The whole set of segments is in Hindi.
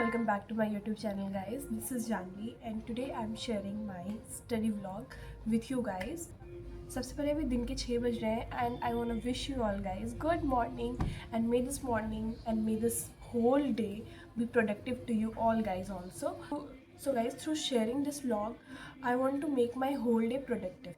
welcome back to my YouTube channel, guys. This is Janvi and today I'm sharing my study vlog with you guys. सबसे पहले अभी दिन के 6 बज रहे हैं and I want to wish you all guys good morning and may this morning and may this whole day be productive to you all guys also. So guys, through sharing this vlog, I want to make my whole day productive.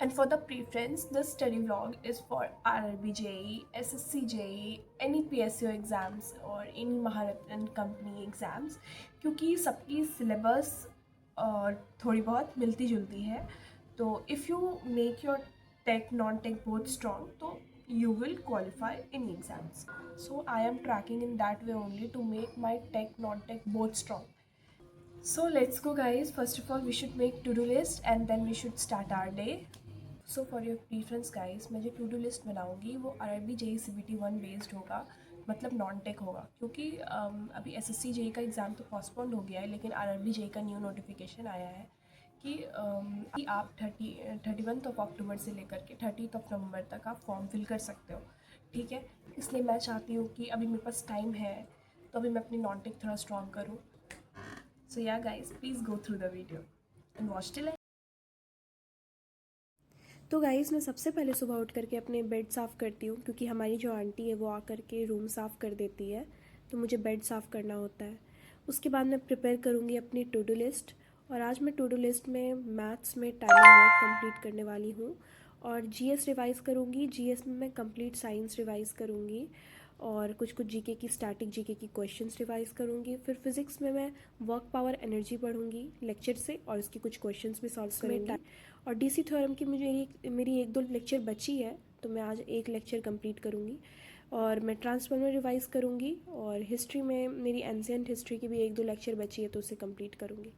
And for the preference, this study vlog is for RRB JEE, SSC JEE, any PSU exams or any Maharatna company exams, क्योंकि सबकी syllabus थोड़ी बहुत मिलती जुलती है. तो if you make your tech non-tech both strong, तो you will qualify any exams. So I am tracking in that way only to make my tech non-tech both strong. So let's go guys. First of all, we should make to-do list and then we should start our day. So for your preference guys, मैं जो टू डू लिस्ट बनाऊँगी वो RRB JEE CBT 1 बेस्ड होगा, मतलब नॉन टेक होगा. क्योंकि अभी SSC JEE का एग्ज़ाम तो पोस्टपोन्ड हो गया है, लेकिन RRB JEE का न्यू नोटिफिकेशन आया है कि आप 31 अक्टूबर से लेकर के 30 नवंबर तक आप फॉर्म फिल कर सकते हो. ठीक है, इसलिए मैं चाहती हूँ कि अभी मेरे पास टाइम है तो अभी मैं अपनी नॉन टेक थोड़ा स्ट्रॉन्ग करूँ. सो yeah guys, please go through the video and watch till. तो गाइज़, मैं सबसे पहले सुबह उठ करके अपने बेड साफ़ करती हूँ, क्योंकि हमारी जो आंटी है वो आकर के रूम साफ़ कर देती है, तो मुझे बेड साफ़ करना होता है. उसके बाद मैं प्रिपेयर करूँगी अपनी टू डू लिस्ट. और आज मैं टू डू लिस्ट में मैथ्स में टाइमिंग वर्क कंप्लीट करने वाली हूँ और GS रिवाइज़ करूँगी. GS में मैं कंप्लीट साइंस रिवाइज़ करूँगी और कुछ जीके की स्टैटिक जीके की क्वेश्चंस रिवाइज़ करूँगी. फिर फिज़िक्स में मैं वर्क पावर एनर्जी पढ़ूँगी लेक्चर से और उसकी कुछ क्वेश्चंस भी सॉल्व करूँगी. और DC थ्योरम की मेरी एक दो लेक्चर बची है, तो मैं आज एक लेक्चर कंप्लीट करूँगी. और मैं ट्रांसफॉर्मर रिवाइज़ करूँगी और हिस्ट्री में मेरी एंशिएंट हिस्ट्री की भी एक दो लेक्चर बची है, तो उसे कंप्लीट करूँगी.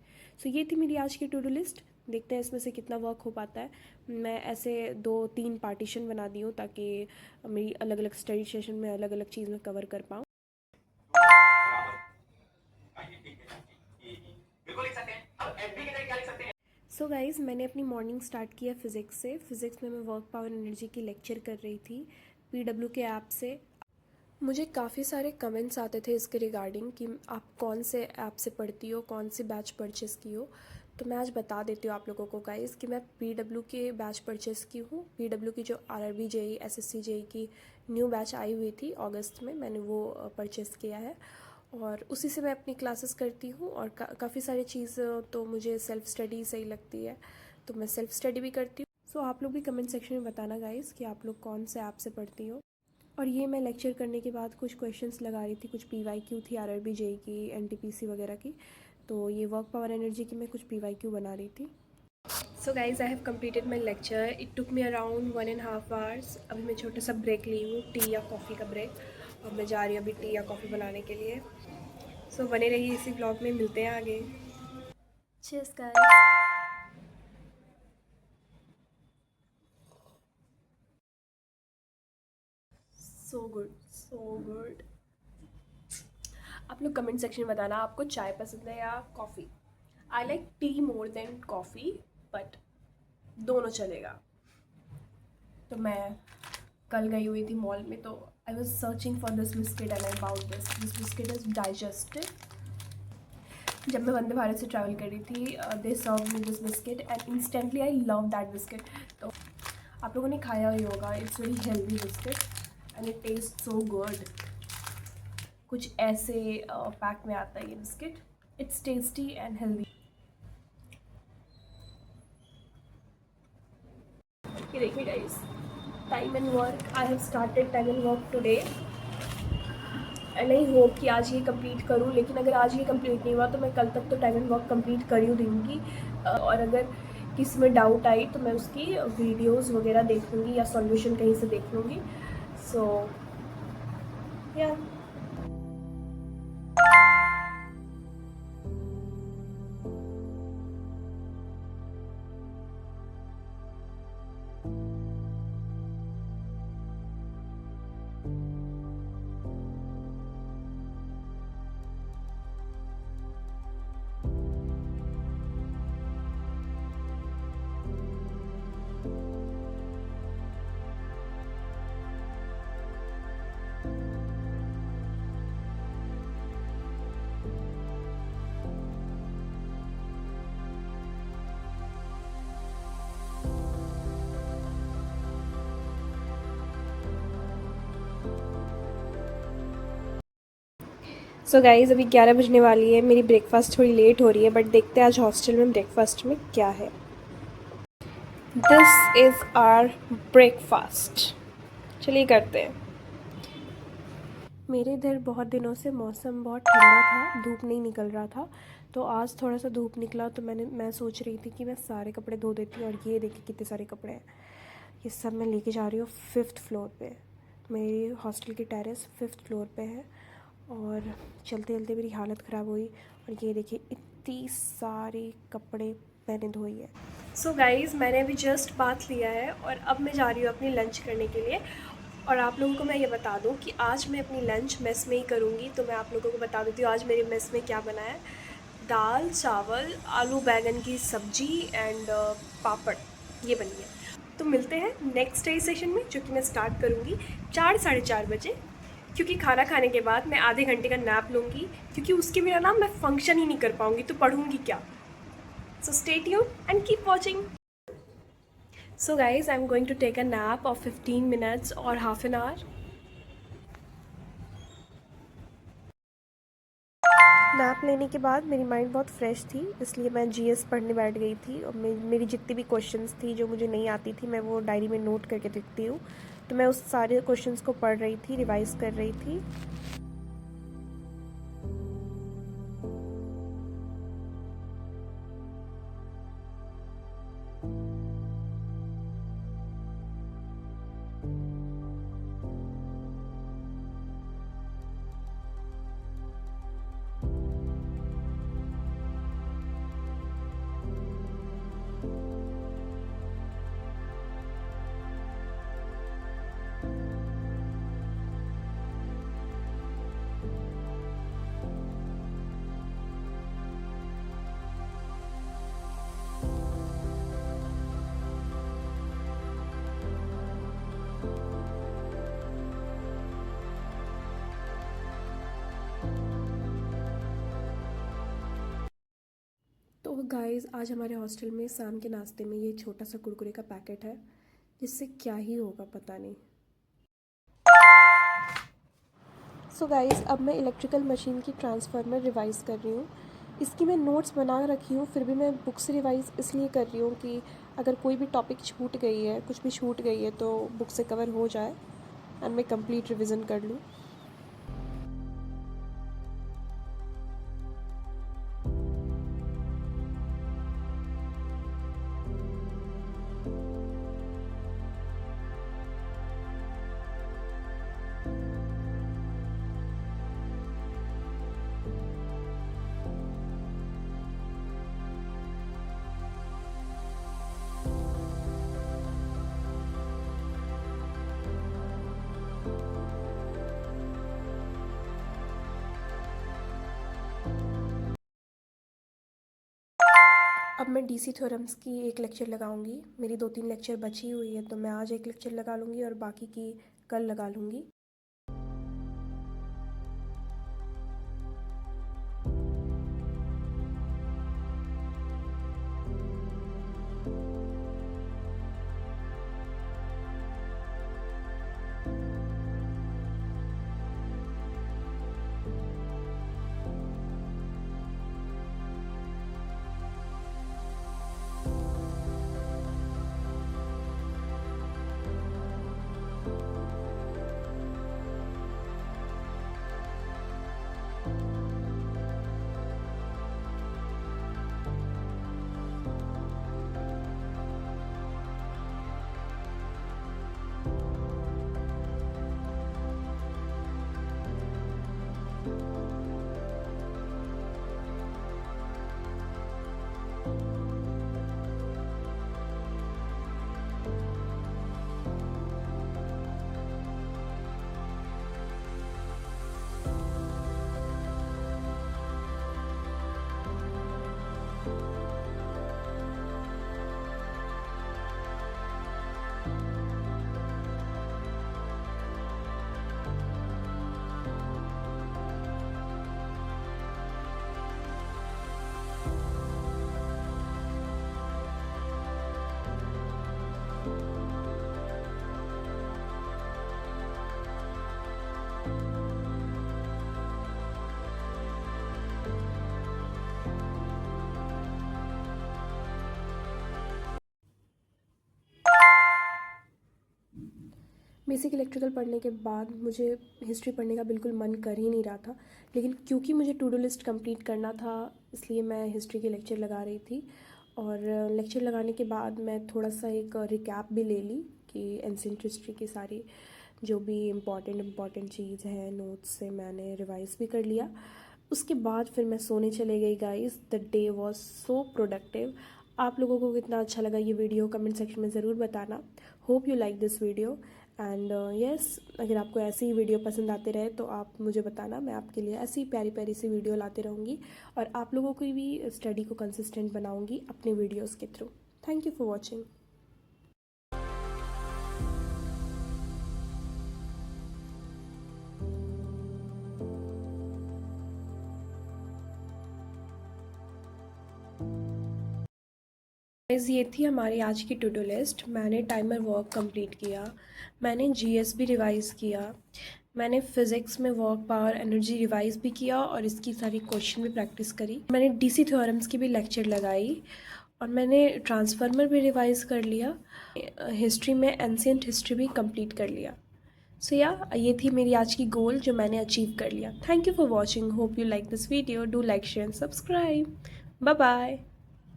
सो ये थी मेरी आज की टू डू लिस्ट. देखते हैं इसमें से कितना वर्क हो पाता है. मैं ऐसे 2-3 पार्टीशन बना दी हूँ ताकि मेरी अलग अलग स्टडी सेशन में अलग अलग चीज़ में कवर कर पाऊँ. सो गाइज़, मैंने अपनी मॉर्निंग स्टार्ट किया फ़िज़िक्स से. फ़िज़िक्स में मैं वर्क पावर एनर्जी की लेक्चर कर रही थी PW के ऐप से. मुझे काफ़ी सारे कमेंट्स आते थे इसके रिगार्डिंग कि आप कौन से ऐप से पढ़ती हो, कौन सी बैच परचेस की हो. तो मैं आज बता देती हूँ आप लोगों को गाइज़ कि मैं PW के बैच परचेस की हूँ. PW की जो RRB JEE SSC JEE की न्यू बैच आई हुई थी अगस्त में, मैंने वो परचेस किया है और उसी से मैं अपनी क्लासेस करती हूँ. और काफ़ी सारी चीज़ तो मुझे सेल्फ़ स्टडी सही लगती है, तो मैं सेल्फ़ स्टडी भी करती हूँ. सो आप लोग भी कमेंट सेक्शन में बताना गाइज़ कि आप लोग कौन से ऐप से पढ़ती हो. और ये मैं लेक्चर करने के बाद कुछ क्वेश्चंस लगा रही थी, कुछ PYQ थी RRB JEE की, NTPC वगैरह की. तो ये वर्क पावर एनर्जी की मैं कुछ PYQ बना रही थी. So guys, I have completed my lecture. It took me around 1.5 hours. अभी मैं छोटा सा ब्रेक ली हूँ, टी या कॉफ़ी का ब्रेक, और मैं जा रही हूँ अभी टी या कॉफ़ी बनाने के लिए. सो बने रहिए इसी ब्लॉग में, मिलते हैं आगे. Cheers guys. So good, so good. आप लोग कमेंट सेक्शन में बताना आपको चाय पसंद है या coffee. I like T more than coffee, but दोनों चलेगा. तो मैं कल गई हुई थी मॉल में, तो I was searching for this biscuit and I bought this biscuit is digestive. जब मैं वंदे भारत से ट्रैवल कर रही थी, they serve me this biscuit and instantly I love that biscuit. तो आप लोगों ने खाया ही होगा. It's very healthy biscuit and it taste so good. कुछ ऐसे पैक में आता है ये biscuit. It's tasty and healthy. ये देखिए guys, time and work. I have started time and work today and I hope कि आज ये कंप्लीट करूँ. लेकिन अगर आज ये कंप्लीट नहीं हुआ तो मैं कल तक तो टाइम एंड वर्क कंप्लीट कर ही दूँगी. और अगर किसी में डाउट आई तो मैं उसकी वीडियोस वगैरह देख लूँगी या सॉल्यूशन कहीं से देख लूँगी. सो या सो गाइज़ अभी 11 बजने वाली है। मेरी ब्रेकफास्ट थोड़ी लेट हो रही है, बट देखते हैं आज हॉस्टल में ब्रेकफास्ट में क्या है। This is our breakfast. चलिए करते हैं। मेरे इधर बहुत दिनों से मौसम बहुत ठंडा था, धूप नहीं निकल रहा था। तो आज थोड़ा सा धूप निकला तो मैं सोच रही थी कि मैं सारे कपड़े धो देती हूँ। और ये देखिए कितने सारे कपड़े हैं। ये सब मैं लेके जा रही हूँ 5th फ्लोर पे। मेरी हॉस्टल की टेरेस 5th फ्लोर पे है। और चलते चलते मेरी हालत ख़राब हुई। और ये देखिए इतनी सारे कपड़े मैंने धोई है। सो गाइज़ मैंने अभी जस्ट बाथ लिया है और अब मैं जा रही हूँ अपनी लंच करने के लिए। और आप लोगों को मैं ये बता दूँ कि आज मैं अपनी लंच मेस में ही करूँगी। तो मैं आप लोगों को बता देती हूँ आज मेरे मेस में क्या बना है। दाल, चावल, आलू बैंगन की सब्ज़ी एंड पापड़, ये बनी है। तो मिलते हैं नेक्स्ट डे सेशन में, जो कि मैं स्टार्ट करूँगी 4 साढ़े 4 बजे। क्योंकि खाना खाने के बाद मैं आधे घंटे का नैप लूँगी, क्योंकि उसके बिना ना मैं फंक्शन ही नहीं कर पाऊँगी, तो पढ़ूँगी क्या। So stay tuned and keep watching. So guys, I'm going to take a nap of 15 minutes or half an hour. Nap लेने के बाद मेरी माइंड बहुत फ्रेश थी, इसलिए मैं जीएस पढ़ने बैठ गई थी। और मेरी जितनी भी क्वेश्चंस थी जो मुझे नहीं आती थी, मैं वो डायरी में नोट करके लिखती हूँ। तो मैं उस सारे क्वेश्चंस को पढ़ रही थी, रिवाइज कर रही थी। तो गाइस आज हमारे हॉस्टल में शाम के नाश्ते में ये छोटा सा कुरकुरे का पैकेट है, जिससे क्या ही होगा पता नहीं। सो गाइस अब मैं इलेक्ट्रिकल मशीन की ट्रांसफार्मर रिवाइज़ कर रही हूँ। इसकी मैं नोट्स बना रखी हूँ, फिर भी मैं बुक से रिवाइज़ इसलिए कर रही हूँ कि अगर कोई भी टॉपिक छूट गई है, कुछ भी छूट गई है, तो बुक से कवर हो जाए एंड मैं कंप्लीट रिवीजन कर लूँ। अब मैं डीसी थ्योरम्स की एक लेक्चर लगाऊंगी। मेरी 2-3 लेक्चर बची हुई है, तो मैं आज एक लेक्चर लगा लूँगी और बाकी की कल लगा लूँगी। बेसिक इलेक्ट्रिकल पढ़ने के बाद मुझे हिस्ट्री पढ़ने का बिल्कुल मन कर ही नहीं रहा था, लेकिन क्योंकि मुझे टू डू लिस्ट कंप्लीट करना था इसलिए मैं हिस्ट्री के लेक्चर लगा रही थी। और लेक्चर लगाने के बाद मैं थोड़ा सा एक रिकैप भी ले ली कि एंशिएंट हिस्ट्री की सारी जो भी इम्पॉर्टेंट चीज़ है नोट्स से मैंने रिवाइज़ भी कर लिया। उसके बाद फिर मैं सोने चले गई guys. The day was so productive. आप लोगों को कितना अच्छा लगा ये वीडियो कमेंट सेक्शन में ज़रूर बताना। Hope you like this video and yes, अगर आपको ऐसी ही वीडियो पसंद आते रहे तो आप मुझे बताना, मैं आपके लिए ऐसी प्यारी प्यारी सी वीडियो लाते रहूँगी और आप लोगों की भी स्टडी को कंसिस्टेंट बनाऊँगी अपने वीडियोज़ के through. Thank you for watching. Guys, ये थी हमारी आज की टू डू लिस्ट। मैंने टाइमर वर्क कंप्लीट किया, मैंने जीएस भी रिवाइज़ किया, मैंने फ़िज़िक्स में वर्क पावर एनर्जी रिवाइज़ भी किया और इसकी सारी क्वेश्चन भी प्रैक्टिस करी। मैंने डीसी थ्योरम्स की भी लेक्चर लगाई और मैंने ट्रांसफार्मर भी रिवाइज़ कर लिया। हिस्ट्री में एंशिएंट हिस्ट्री भी कंप्लीट कर लिया। सो या ये थी मेरी आज की गोल जो मैंने अचीव कर लिया। Thank you for watching. Hope you like this video. Do like share and subscribe. Bye bye.